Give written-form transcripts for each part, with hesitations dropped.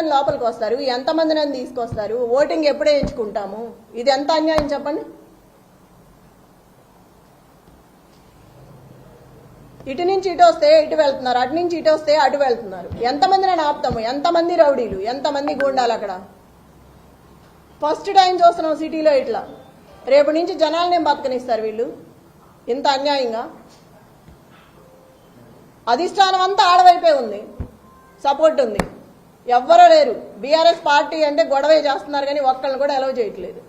ఎంతమందిని లోపలికి వస్తారు, ఎంతమందిని తీసుకొస్తారు, ఓటింగ్ ఎప్పుడే ఎంచుకుంటాము? ఇది ఎంత అన్యాయం చెప్పండి. ఇటు నుంచి ఇటు వస్తే ఇటు వెళ్తున్నారు, అటు నుంచి ఇటు వస్తే అటు వెళ్తున్నారు. ఎంతమందిని ఆపుతాము? ఎంతమంది రౌడీలు, ఎంతమంది గూండాలు అక్కడ? ఫస్ట్ టైం చూస్తున్నాం సిటీలో ఇట్లా. రేపు నుంచి జనాలనేం బతకనిస్తారు వీళ్ళు ఇంత అన్యాయంగా? అధిష్టానం అంతా ఆడవైపే ఉంది, సపోర్ట్ ఉంది, ఎవ్వరూ లేరు. బీఆర్ఎస్ పార్టీ అంటే గొడవే చేస్తున్నారు కానీ ఒక్కళ్ళని కూడా అలౌ చేయట్లేదు.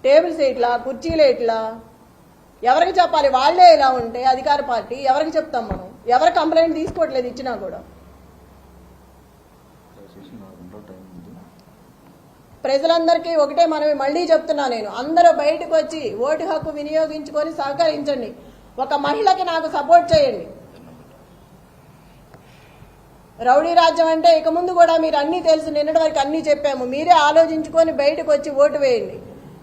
టేబుల్స్ ఇట్లా, కుర్చీలు ఇట్లా. ఎవరికి చెప్పాలి? వాళ్లే ఇలా ఉంటే అధికార పార్టీ ఎవరికి చెప్తాం మనం? ఎవరు కంప్లైంట్ తీసుకోవట్లేదు ఇచ్చినా కూడా. ప్రజలందరికీ ఒకటే మనమే మళ్లీ చెప్తున్నా నేను, అందరూ బయటకు వచ్చి ఓటు హక్కు వినియోగించుకొని సహకరించండి. ఒక మహిళకి నాకు సపోర్ట్ చేయండి. రౌడీ రాజ్యం అంటే ఇక ముందు కూడా మీరు అన్నీ తెలుసు, నిన్నటి వరకు అన్నీ చెప్పాము. మీరే ఆలోచించుకొని బయటకు వచ్చి ఓటు వేయండి.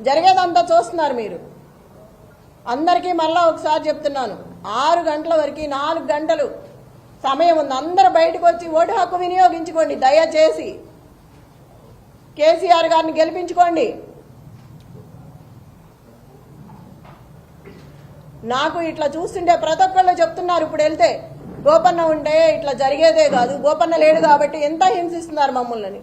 జరిగేదంతా చూస్తున్నారు మీరు. అందరికీ మళ్ళా ఒకసారి చెప్తున్నాను, 6 గంటల వరకు 4 గంటలు సమయం ఉంది. అందరూ బయటకు వచ్చి ఓటు హక్కు వినియోగించుకోండి. దయచేసి కేసీఆర్ గారిని గెలిపించుకోండి. నాకు ఇట్లా చూస్తుంటే ప్రతి ఒక్కళ్ళు చెప్తున్నారు, ఇప్పుడు వెళ్తే గోపన్న ఉంటే ఇట్లా జరిగేదే కాదు, గోపన్న లేడు కాబట్టి ఎంత హింసిస్తున్నారు మమ్మల్ని.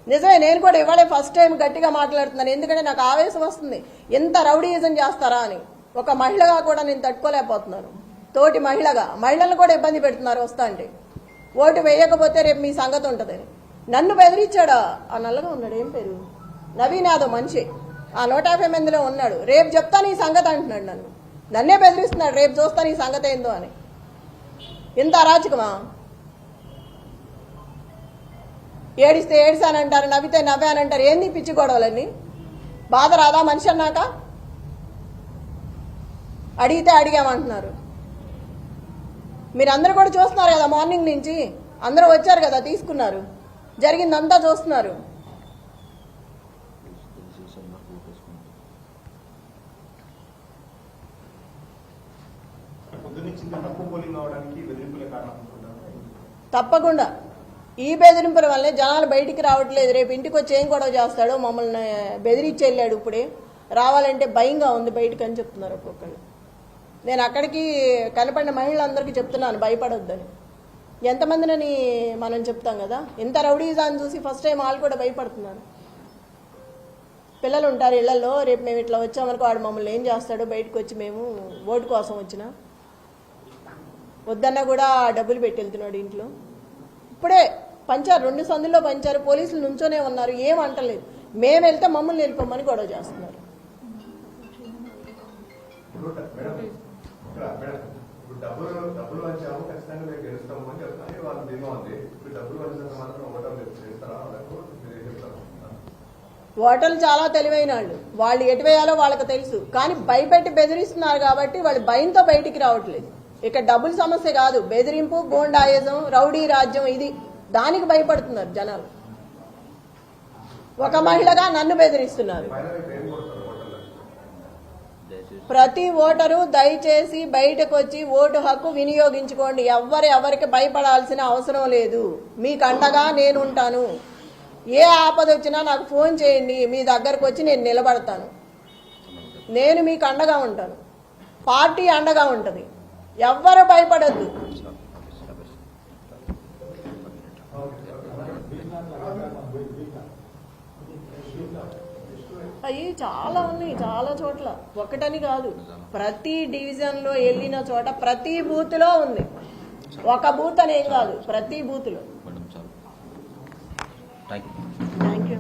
నిజమే, నేను కూడా ఇవాళే ఫస్ట్ టైం గట్టిగా మాట్లాడుతున్నాను. ఎందుకంటే నాకు ఆవేశం వస్తుంది, ఎంత రౌడీయిజం చేస్తారా అని. ఒక మహిళగా కూడా నేను తట్టుకోలేకపోతున్నాను. తోటి మహిళలను కూడా ఇబ్బంది పెడుతున్నారు వస్తా అంటే. ఓటు వేయకపోతే రేపు మీ సంగతి ఉంటుందని నన్ను బెదిరించాడా? ఆ నల్లగా ఉన్నాడు, ఏం పేరు, నవీన్ యాదవ్ మనిషి, ఆ 150 మందిలో ఉన్నాడు. రేపు చెప్తాను ఈ సంగతి అంటున్నాడు. నన్నే బెదిరిస్తున్నాడు, రేపు చూస్తాను ఈ సంగతి ఏందో అని. ఇంత అరాచకమా? ఏడిస్తే ఏడిసానంటారు, నవ్వితే నవ్వానంటారు. ఏంది పిచ్చి గొడవలన్నీ? బాధ రాదా మనిషి అన్నాక? అడిగితే అడిగామంటున్నారు. మీరందరూ కూడా చూస్తున్నారు కదా, మార్నింగ్ నుంచి అందరూ వచ్చారు కదా, తీసుకున్నారు, జరిగిందంతా చూస్తున్నారు. తప్పకుండా ఈ బెదిరింపుల వల్లే జనాలు బయటికి రావట్లేదు. రేపు ఇంటికి వచ్చి ఏం గొడవ చేస్తాడో, మమ్మల్ని బెదిరించి వెళ్ళాడు, ఇప్పుడే రావాలంటే భయంగా ఉంది బయటికి అని చెప్తున్నారు ఒక్కొక్కళ్ళు. నేను అక్కడికి కనపడిన మహిళలందరికీ చెప్తున్నాను భయపడొద్దని. ఎంతమందినని మనం చెప్తాం కదా, ఇంత రౌడీజాన్ని చూసి ఫస్ట్ టైం వాళ్ళు కూడా భయపడుతున్నారు. పిల్లలు ఉంటారు ఇళ్లలో, రేపు మేము ఇట్లా వచ్చామనుకో వాడు మమ్మల్ని ఏం చేస్తాడో, బయటకు వచ్చి మేము ఓటు కోసం వచ్చినా వద్దన్నా కూడా డబ్బులు పెట్టి వెళ్తున్నాడు ఇంట్లో. ఇప్పుడే పంచారు, 2 సందుల్లో పంచారు, పోలీసులు నుంచోనే ఉన్నారు, ఏం అంటలేదు. మేము వెళ్తే మమ్మల్ని వెళ్ళిపోమని గొడవ చేస్తున్నారు. ఓటర్లు చాలా తెలివైన వాళ్ళు ఎటు వేయాలో వాళ్ళకి తెలుసు. కానీ భయపెట్టి బెదిరిస్తున్నారు కాబట్టి వాళ్ళు భయంతో బయటికి రావట్లేదు. ఇక డబ్బుల సమస్య కాదు, బెదిరింపు, గోండాయిజం, రౌడీ రాజ్యం, ఇది దానికి భయపడుతున్నారు జనాలు. ఒక మహిళగా నన్ను బెదిరిస్తున్నారు. ప్రతి ఓటరు దయచేసి బయటకు వచ్చి ఓటు హక్కు వినియోగించుకోండి. ఎవరికి భయపడాల్సిన అవసరం లేదు. మీకు అండగా నేను ఉంటాను. ఏ ఆపద వచ్చినా నాకు ఫోన్ చేయండి, మీ దగ్గరకు వచ్చి నేను నిలబడతాను. నేను మీకు అండగా ఉంటాను, పార్టీ అండగా ఉంటుంది. ఎవ్వరు భయపడద్దు. అవి చాలా ఉన్నాయి, చాలా చోట్ల, ఒకటని కాదు. ప్రతి డివిజన్లో వెళ్ళిన చోట ప్రతి బూత్లో ఉంది. ఒక బూత్ అనేం కాదు, ప్రతి బూత్లో. Thank you.